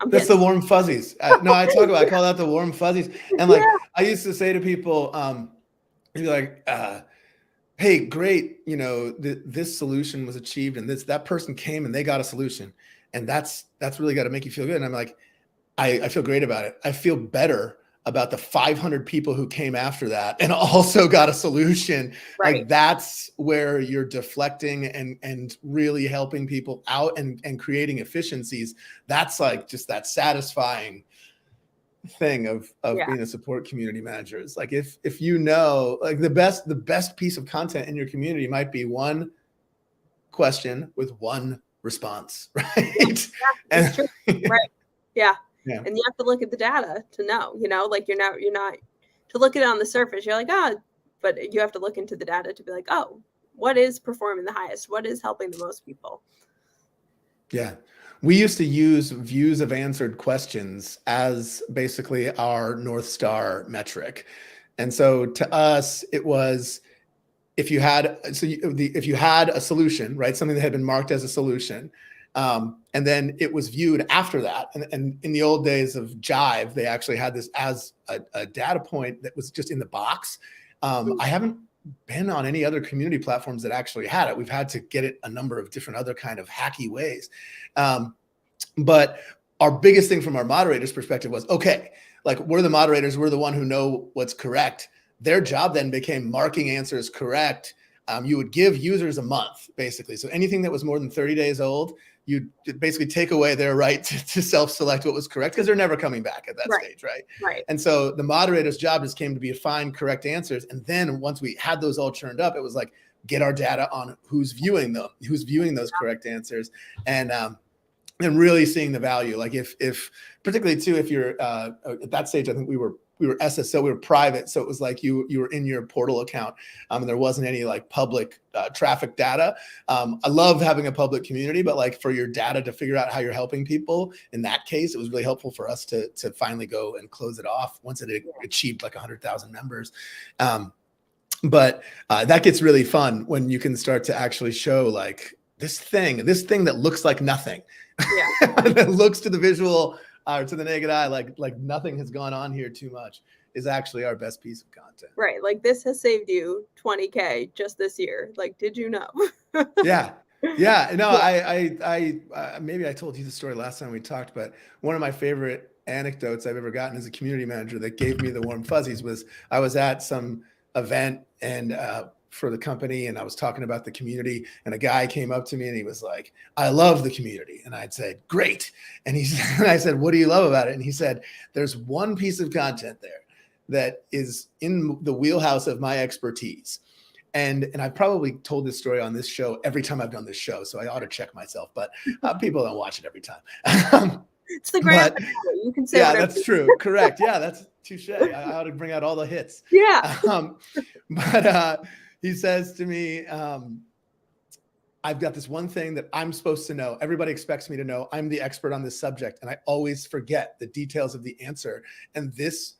That's the warm fuzzies. I call that the warm fuzzies. And like, I used to say to people, be like, hey, great. This solution was achieved and that person came and they got a solution. And that's really got to make you feel good. And I'm like, I feel great about it. I feel better about the 500 people who came after that and also got a solution. Right. Like that's where you're deflecting and really helping people out and creating efficiencies. That's like just that satisfying thing of being a support community manager. It's like if like the best piece of content in your community might be one question with one response, right? That's true. Right. Yeah. Yeah. And you have to look at the data to know, like you're not to look at it on the surface. You're like, but you have to look into the data to be like, what is performing the highest? What is helping the most people? Yeah. We used to use views of answered questions as basically our North Star metric. And so to us, it was, if you had a solution, right, something that had been marked as a solution, and then it was viewed after that. And in the old days of Jive, they actually had this as a data point that was just in the box. I haven't been on any other community platforms that actually had it. We've had to get it a number of different other kind of hacky ways. But our biggest thing from our moderators' perspective was, okay, like we're the moderators, we're the one who know what's correct. Their job then became marking answers correct. You would give users a month, basically. So anything that was more than 30 days old, you basically take away their right to self-select what was correct because they're never coming back at that stage, right? Right. And so the moderator's job just came to be to find correct answers. And then once we had those all churned up, it was like, get our data on who's viewing them, who's viewing those correct answers. And really seeing the value. Like if particularly too, if you're at that stage, I think we were SSO, we were private. So it was like you were in your portal account and there wasn't any like public traffic data. I love having a public community, but like for your data to figure out how you're helping people, in that case, it was really helpful for us to finally go and close it off once it achieved like 100,000 members. But that gets really fun when you can start to actually show like this thing that looks like nothing, that looks to the visual or to the naked eye like nothing has gone on here too much, is actually our best piece of content. Right. Like this has saved you 20K just this year. Like, did you know? Yeah. No, I maybe I told you the story last time we talked, but one of my favorite anecdotes I've ever gotten as a community manager that gave me the warm fuzzies was I was at some event and for the company, and I was talking about the community, and a guy came up to me and he was like, "I love the community." And I'd said, "Great." And he said, I said, "What do you love about it?" And he said, "There's one piece of content there that is in the wheelhouse of my expertise." And I've probably told this story on this show every time I've done this show, so I ought to check myself, but people don't watch it every time. It's the grand But finale. You can say yeah, whatever. that's true. Correct. Yeah, that's touche. I ought to bring out all the hits. Yeah. But he says to me, "I've got this one thing that I'm supposed to know. Everybody expects me to know. I'm the expert on this subject, and I always forget the details of the answer. And this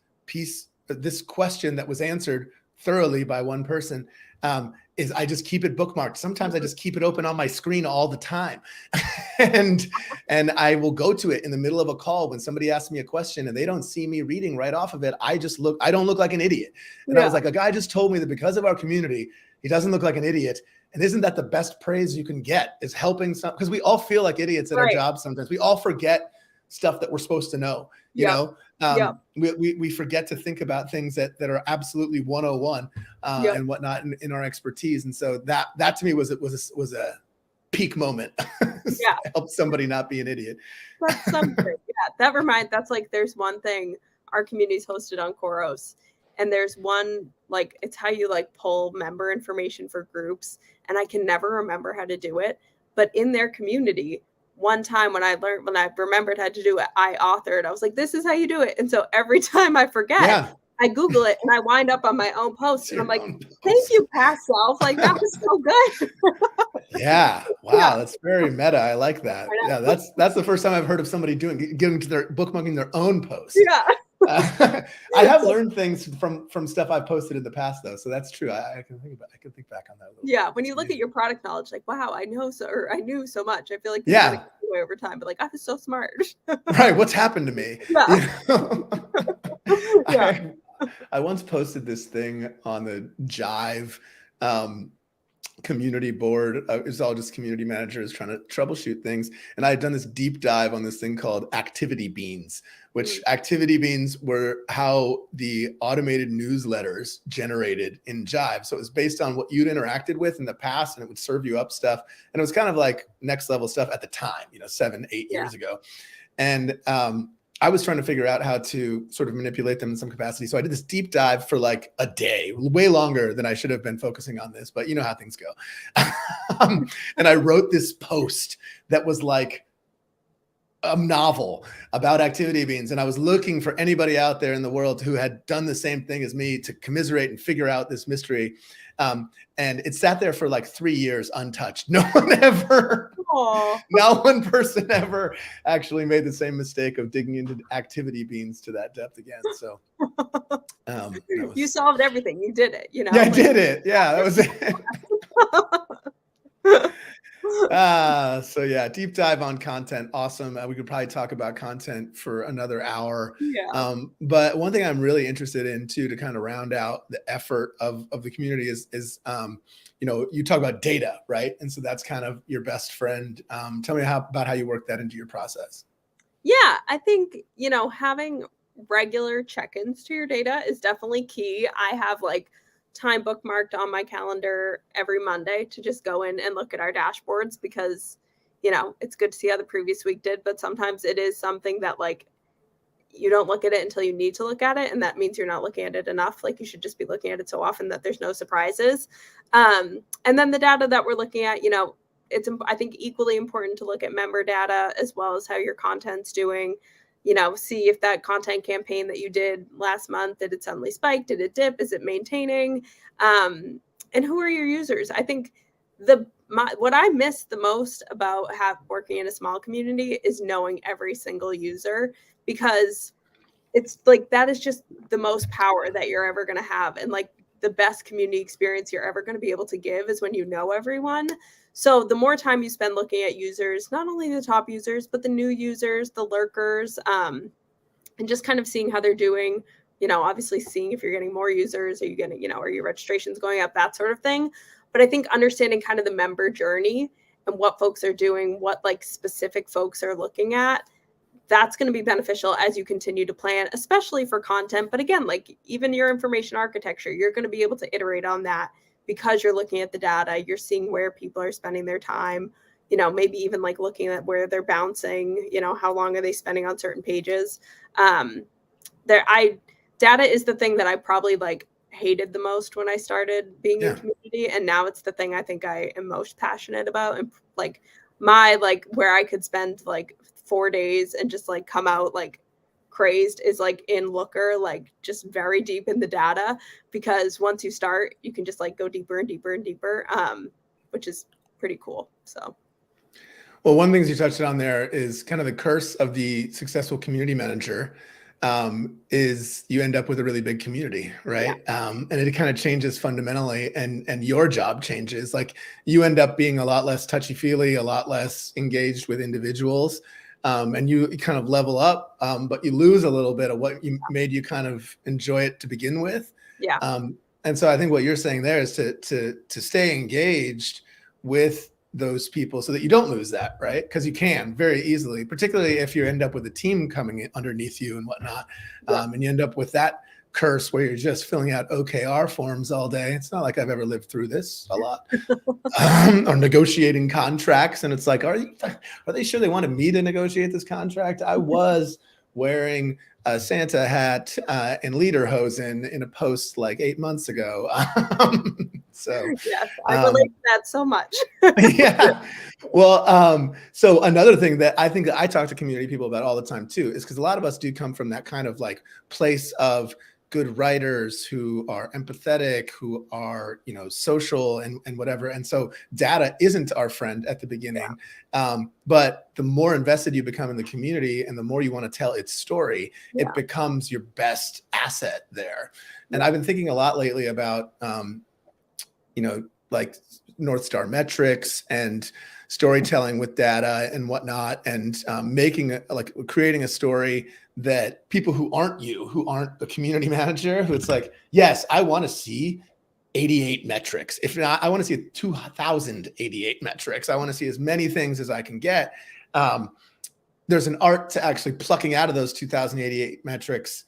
question that was answered thoroughly by one person is I just keep it bookmarked. Sometimes I just keep it open on my screen all the time." and I will go to it in the middle of a call when somebody asks me a question and they don't see me reading right off of it. I don't look like an idiot. And I was like, a guy just told me that because of our community, he doesn't look like an idiot. And isn't that the best praise you can get, is helping some, because we all feel like idiots at our jobs sometimes. We all forget stuff that we're supposed to know, you know? We forget to think about things that are absolutely 101 and whatnot in our expertise. And so that to me was a peak moment. Help somebody not be an idiot. That's something. That's like, there's one thing our community's hosted on Khoros, and there's one, like, it's how you like pull member information for groups. And I can never remember how to do it, but in their community, one time when I remembered how to do it, I authored. I was like, this is how you do it. And so every time I forget, I Google it and I wind up on my own post. And I'm like, thank you, past self. Like, that was so good. Yeah. Wow. That's very meta. I like that. Yeah. That's the first time I've heard of somebody bookmarking their own post. Yeah. I have learned things from stuff I've posted in the past, though, so that's true. I can think back on that a little bit. When you look at your product knowledge, like, wow, I knew so much. I feel like way over time, but like, I was so smart. Right. What's happened to me? Yeah. I once posted this thing on the Jive community board. It was all just community managers trying to troubleshoot things. And I had done this deep dive on this thing called activity beans, which activity beans were how the automated newsletters generated in Jive. So it was based on what you'd interacted with in the past, and it would serve you up stuff. And it was kind of like next level stuff at the time, 7-8 years ago. And I was trying to figure out how to sort of manipulate them in some capacity. So I did this deep dive for like a day, way longer than I should have been focusing on this, but you know how things go. And I wrote this post that was like a novel about activity beans. And I was looking for anybody out there in the world who had done the same thing as me to commiserate and figure out this mystery. And it sat there for like 3 years untouched. Not one person ever actually made the same mistake of digging into activity beans to that depth again. So you solved everything. You did it, Yeah, I did it. Yeah, that was it. So yeah, deep dive on content. Awesome. We could probably talk about content for another hour. But one thing I'm really interested in too, to kind of round out the effort of the community is you talk about data, right? And so that's kind of your best friend. Tell me about how you work that into your process. Yeah, I think, having regular check-ins to your data is definitely key. I have like time bookmarked on my calendar every Monday to just go in and look at our dashboards, because it's good to see how the previous week did, but sometimes it is something that like you don't look at it until you need to look at it, and that means you're not looking at it enough. Like, you should just be looking at it so often that there's no surprises. And then the data that we're looking at, it's, I think, equally important to look at member data as well as how your content's doing. See if that content campaign that you did last month, did it suddenly spike? Did it dip? Is it maintaining? And who are your users? I think what I miss the most about working in a small community is knowing every single user, because it's like, that is just the most power that you're ever going to have. And like, the best community experience you're ever going to be able to give is when you know everyone. So the more time you spend looking at users, not only the top users, but the new users, the lurkers, and just kind of seeing how they're doing, obviously seeing if you're getting more users, are you getting, are your registrations going up, that sort of thing. But I think understanding kind of the member journey and what folks are doing, what like specific folks are looking at, that's going to be beneficial as you continue to plan, especially for content. But again, like even your information architecture, you're going to be able to iterate on that because you're looking at the data, you're seeing where people are spending their time, you know, maybe even like looking at where they're bouncing, you know, how long are they spending on certain pages. Data is the thing that I probably like hated the most when I started being in Yeah. community, and now it's the thing I think I am most passionate about. And like my like where I could spend like 4 days and just like come out like crazed is like in Looker, like just very deep in the data, because once you start, you can just like go deeper and deeper and deeper, which is pretty cool. So Well, one of the things you touched on there is kind of the curse of the successful community manager, is you end up with a really big community, right? yeah, And it kind of changes fundamentally, and your job changes. Like you end up being a lot less touchy-feely, a lot less engaged with individuals, and you kind of level up, but you lose a little bit of what made you kind of enjoy it to begin with. yeah, And so I think what you're saying there is to stay engaged with those people so that you don't lose that, right? Because you can very easily, particularly if you end up with a team coming in underneath you and whatnot, yeah. and you end up with that curse where you're just filling out OKR forms all day. It's not like I've ever lived through this a lot, or negotiating contracts, and it's like, are they sure they wanted me to negotiate this contract? I was wearing a Santa hat and lederhosen in a post like 8 months ago. So Yes, I relate to that so much. yeah. Well, so another thing that I think that I talk to community people about all the time too, is because a lot of us do come from that kind of like place of good writers who are empathetic, who are, you know, social and whatever. And so data isn't our friend at the beginning. But the more invested you become in the community and the more you want to tell its story, Yeah. it becomes your best asset there. And I've been thinking a lot lately about, you know, like North Star metrics and storytelling with data and whatnot, and creating a story that people who aren't the community manager, who it's like, yes, I want to see 88 metrics. If not, I want to see 2,088 metrics. I want to see as many things as I can get. There's an art to actually plucking out of those 2,088 metrics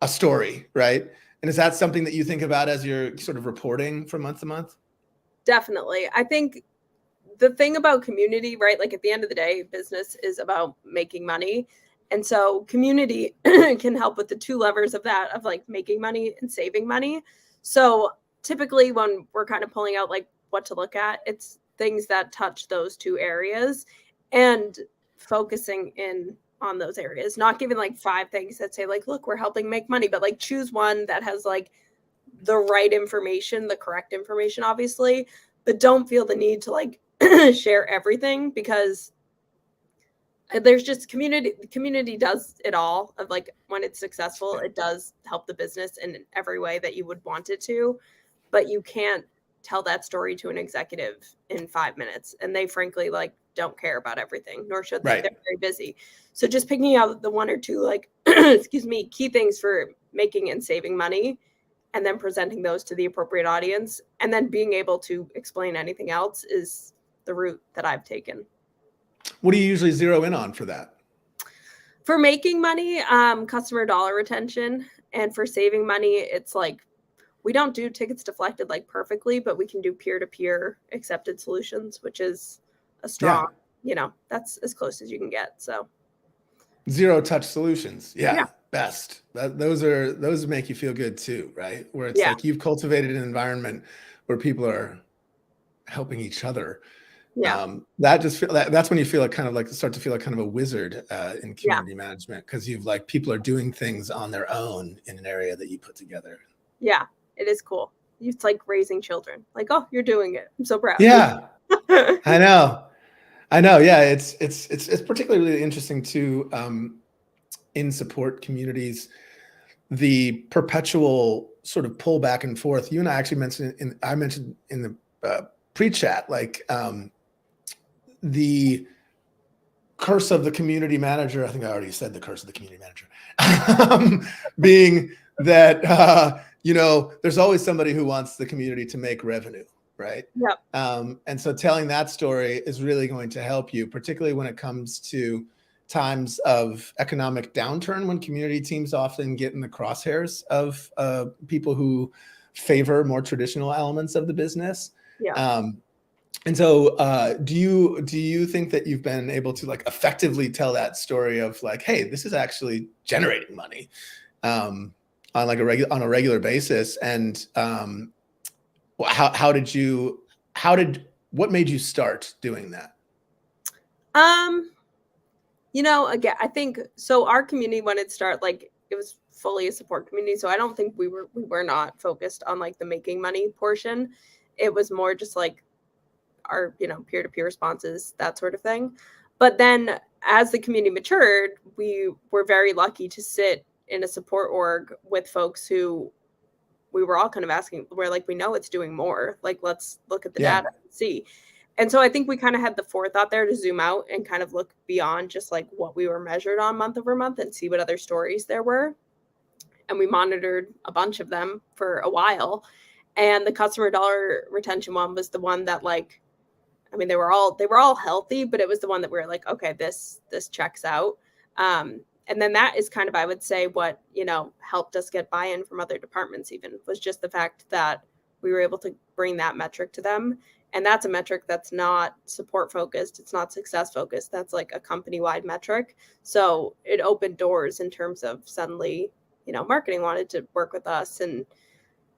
a story, right? And is that something that you think about as you're sort of reporting from month to month? Definitely. I think the thing about community, right? Like at the end of the day, business is about making money. And so community can help with the two levers of that, of like making money and saving money. So typically when we're kind of pulling out like what to look at, it's things that touch those two areas and focusing in on those areas, not giving like 5 things that say like, look, we're helping make money, but like choose one that has like the right information, the correct information, obviously, but don't feel the need to like share everything, because there's just community does it all. Of like when it's successful, it does help the business in every way that you would want it to, but you can't tell that story to an executive in 5 minutes, and they frankly like don't care about everything, nor should they. Right. They're very busy. So just picking out the one or two like excuse me, key things for making and saving money, and then presenting those to the appropriate audience, and then being able to explain anything else is the route that I've taken. What do you usually zero in on for that? For making money, customer dollar retention, and for saving money, it's like we don't do tickets deflected like perfectly, but we can do peer-to-peer accepted solutions, which is a strong, you know, that's as close as you can get. So Zero touch solutions. yeah, Best. Those make you feel good too, right? Where it's yeah, like you've cultivated an environment where people are helping each other. yeah, That's when you feel like kind of like start to feel like kind of a wizard in yeah, community management, because you've like people are doing things on their own in an area that you put together. yeah. It is cool. It's like raising children. Like, oh, you're doing it. I'm so proud. Yeah, I know. Yeah, it's particularly interesting too, in support communities, the perpetual sort of pull back and forth. You and I actually I mentioned in the pre-chat, like the curse of the community manager. I think I already said the curse of the community manager, being that you know, there's always somebody who wants the community to make revenue, right? Yep. And so telling that story is really going to help you, particularly when it comes to times of economic downturn, when community teams often get in the crosshairs of people who favor more traditional elements of the business. Yeah. And so do you think that you've been able to like effectively tell that story of like, hey, this is actually generating money on like on a regular basis? And what made you start doing that? Again, I think so our community, when it started, like, it was fully a support community. So I don't think we were not focused on like the making money portion. It was more just like our, peer-to-peer responses, that sort of thing. But then as the community matured, we were very lucky to sit in a support org with folks who we were all kind of asking, where like, we know it's doing more, like, let's look at the data and see. And so I think we kind of had the forethought there to zoom out and kind of look beyond just like what we were measured on month over month and see what other stories there were. And we monitored a bunch of them for a while. And the customer dollar retention one was the one that, like, I mean, they were all healthy, but it was the one that we were like, okay, this checks out. And then that is kind of, I would say, what, helped us get buy-in from other departments even, was just the fact that we were able to bring that metric to them. And that's a metric that's not support focused. It's not success focused. That's like a company-wide metric. So it opened doors in terms of suddenly, marketing wanted to work with us and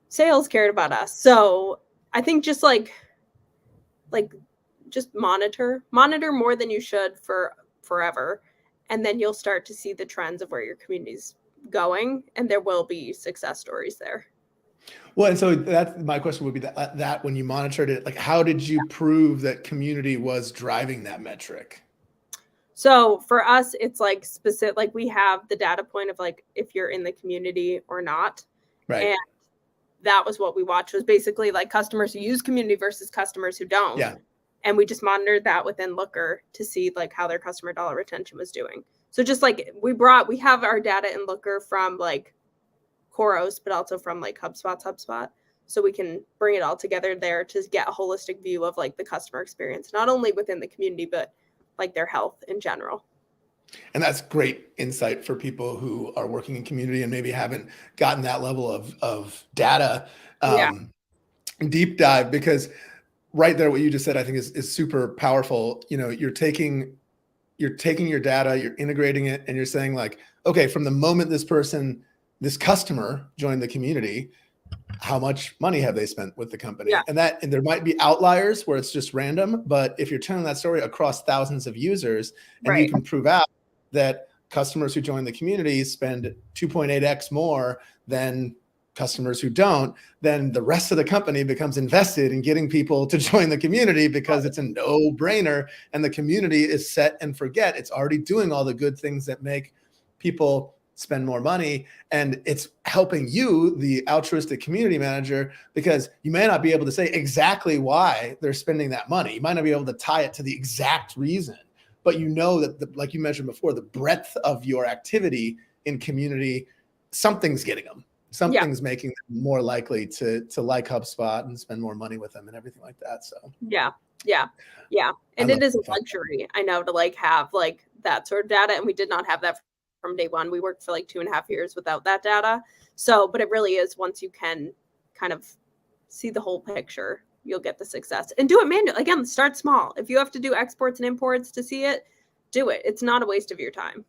sales cared about us. So I think just like just monitor more than you should for forever. And then you'll start to see the trends of where your community's going, and there will be success stories there. Well, and so that's my question would be that when you monitored it, like, how did you prove that community was driving that metric? So for us, it's like specific, like we have the data point of like, if you're in the community or not. Right. And that was what we watched, was basically like customers who use community versus customers who don't. Yeah. And we just monitored that within Looker to see like how their customer dollar retention was doing. So just like we have our data in Looker from like Khoros, but also from like HubSpot. So we can bring it all together there to get a holistic view of like the customer experience, not only within the community, but like their health in general. And that's great insight for people who are working in community and maybe haven't gotten that level of data deep dive, because right there, what you just said, I think is super powerful. You're taking your data, you're integrating it, and you're saying like, okay, from the moment this customer joined the community, how much money have they spent with the company? Yeah. And there might be outliers where it's just random, but if you're telling that story across thousands of users, and you can prove out that customers who join the community spend 2.8x more than customers who don't, then the rest of the company becomes invested in getting people to join the community, because it's a no-brainer, and the community is set and forget. It's already doing all the good things that make people spend more money, and it's helping you, the altruistic community manager, because you may not be able to say exactly why they're spending that money. You might not be able to tie it to the exact reason, but you know that, like you mentioned before, the breadth of your activity in community, something's getting them. Something's making them more likely to like HubSpot and spend more money with them and everything like that. So yeah. And it is a luxury, I know, to like have like that sort of data. And we did not have that from day one. We worked for like 2.5 years without that data. So, but it really is, once you can kind of see the whole picture, you'll get the success. And do it manually. Again, start small. If you have to do exports and imports to see it, do it. It's not a waste of your time.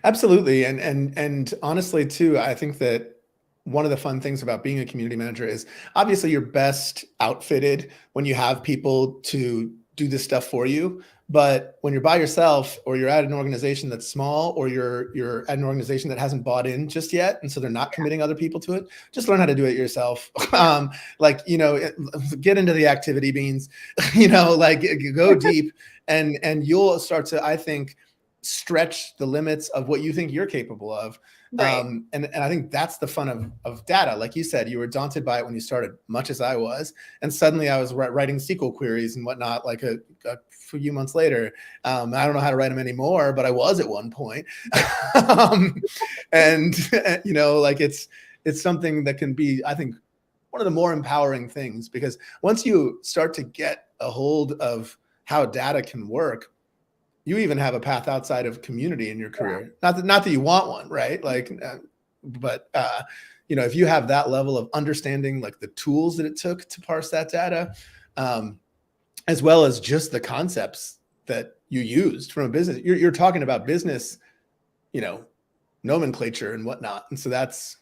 Absolutely. And honestly too, I think that one of the fun things about being a community manager is obviously you're best outfitted when you have people to do this stuff for you. But when you're by yourself, or you're at an organization that's small, or you're at an organization that hasn't bought in just yet, and so they're not committing other people to it, just learn how to do it yourself. Get into the activity beans, go deep, and you'll start to, I think, stretch the limits of what you think you're capable of. Right. And I think that's the fun of data. Like you said, you were daunted by it when you started, much as I was. And suddenly I was writing SQL queries and whatnot, like a few months later. I don't know how to write them anymore, but I was at one point. It's something that can be, I think, one of the more empowering things, because once you start to get a hold of how data can work, you even have a path outside of community in your career. Not that you want one, right? Like But if you have that level of understanding, like the tools that it took to parse that data, as well as just the concepts that you used from a business, you're talking about business, nomenclature and whatnot. And so that's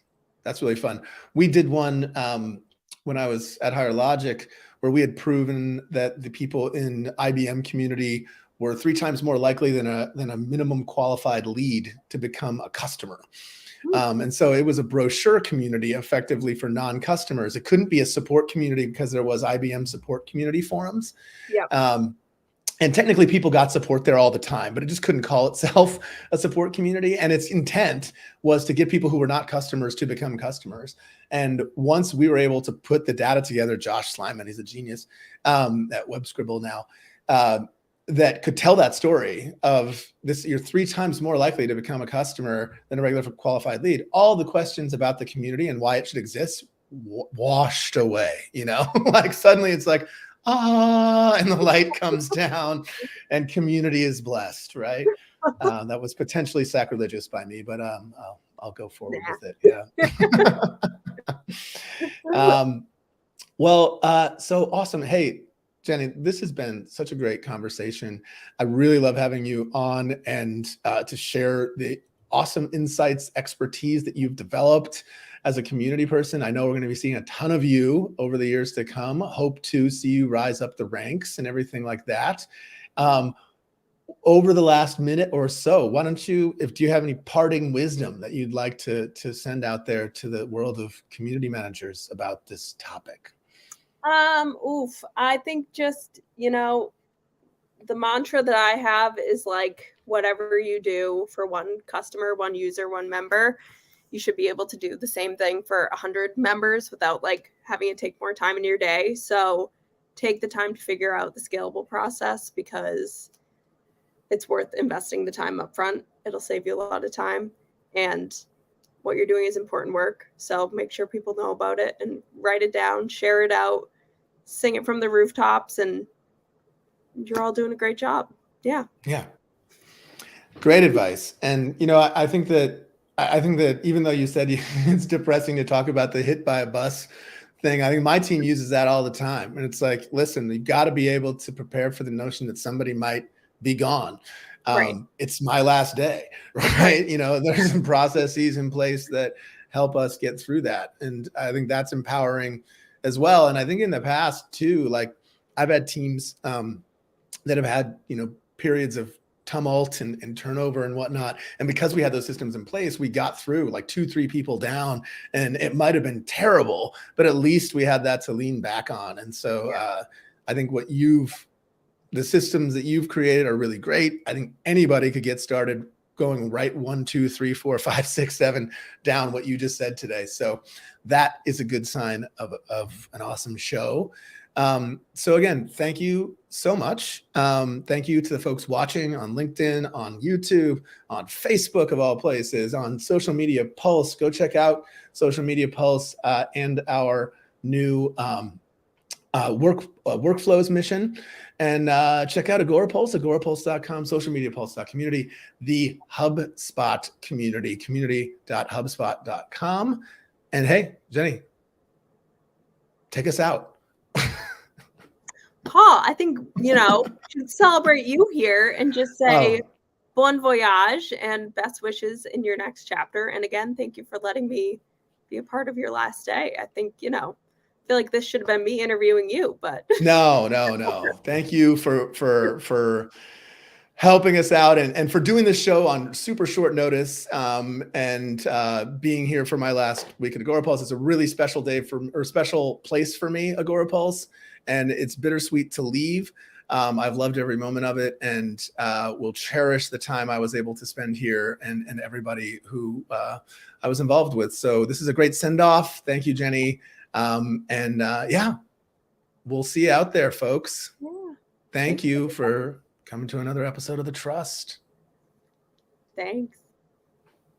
really fun. We did one when I was at Higher Logic, where we had proven that the people in IBM community were 3 times more likely than a minimum qualified lead to become a customer. And so it was a brochure community effectively for non-customers. It couldn't be a support community because there was IBM support community forums. Yeah. And technically people got support there all the time, but it just couldn't call itself a support community. And its intent was to get people who were not customers to become customers. And once we were able to put the data together, Josh Slyman, he's a genius at WebScribble now, that could tell that story of this, you're 3 times more likely to become a customer than a regular qualified lead. All the questions about the community and why it should exist washed away, like suddenly it's like, and the light comes down and community is blessed, right? That was potentially sacrilegious by me, but I'll go forward with it. Yeah. So awesome. Hey, Jenny, this has been such a great conversation. I really love having you on and to share the awesome insights, expertise that you've developed as a community person. I know we're going to be seeing a ton of you over the years to come. Hope to see you rise up the ranks and everything like that. Over the last minute or so, why don't do you have any parting wisdom that you'd like to send out there to the world of community managers about this topic? I think just, the mantra that I have is like, whatever you do for one customer, one user, one member, you should be able to do the same thing for 100 members without like having to take more time in your day. So take the time to figure out the scalable process, because it's worth investing the time up front. It'll save you a lot of time, and what you're doing is important work. So make sure people know about it and write it down, share it out, sing it from the rooftops, and you're all doing a great job. Yeah. Great advice. And, I think that even though you said it's depressing to talk about the hit by a bus thing, I think my team uses that all the time. And it's like, listen, you've got to be able to prepare for the notion that somebody might be gone. Right. It's my last day, right? There's some processes in place that help us get through that. And I think that's empowering as well. And I think in the past too, like I've had teams that have had, periods of tumult and turnover and whatnot. And because we had those systems in place, we got through like 2-3 people down, and it might've been terrible, but at least we had that to lean back on. And so I think the systems that you've created are really great. I think anybody could get started going right 1, 2, 3, 4, 5, 6, 7 down what you just said today. So that is a good sign of an awesome show. So again, thank you so much. Thank you to the folks watching on LinkedIn, on YouTube, on Facebook of all places, on Social Media Pulse. Go check out Social Media Pulse and our new workflows mission, and check out Agorapulse, agorapulse.com, socialmediapulse.community, the HubSpot community, community.hubspot.com. And hey, Jenny, take us out. Paul, I think, should celebrate you here and just say bon voyage and best wishes in your next chapter. And again, thank you for letting me be a part of your last day. I think, I feel like this should have been me interviewing you, but no. Thank you for helping us out and for doing this show on super short notice, and being here for my last week at Agorapulse. It's a really special day special place for me, Agorapulse, and it's bittersweet to leave. I've loved every moment of it, and will cherish the time I was able to spend here and everybody who I was involved with. So this is a great send-off. Thank you, Jenny. We'll see you out there, folks. Yeah. Thank you for coming to another episode of The Trust. Thanks.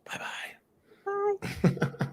Bye-bye. Bye.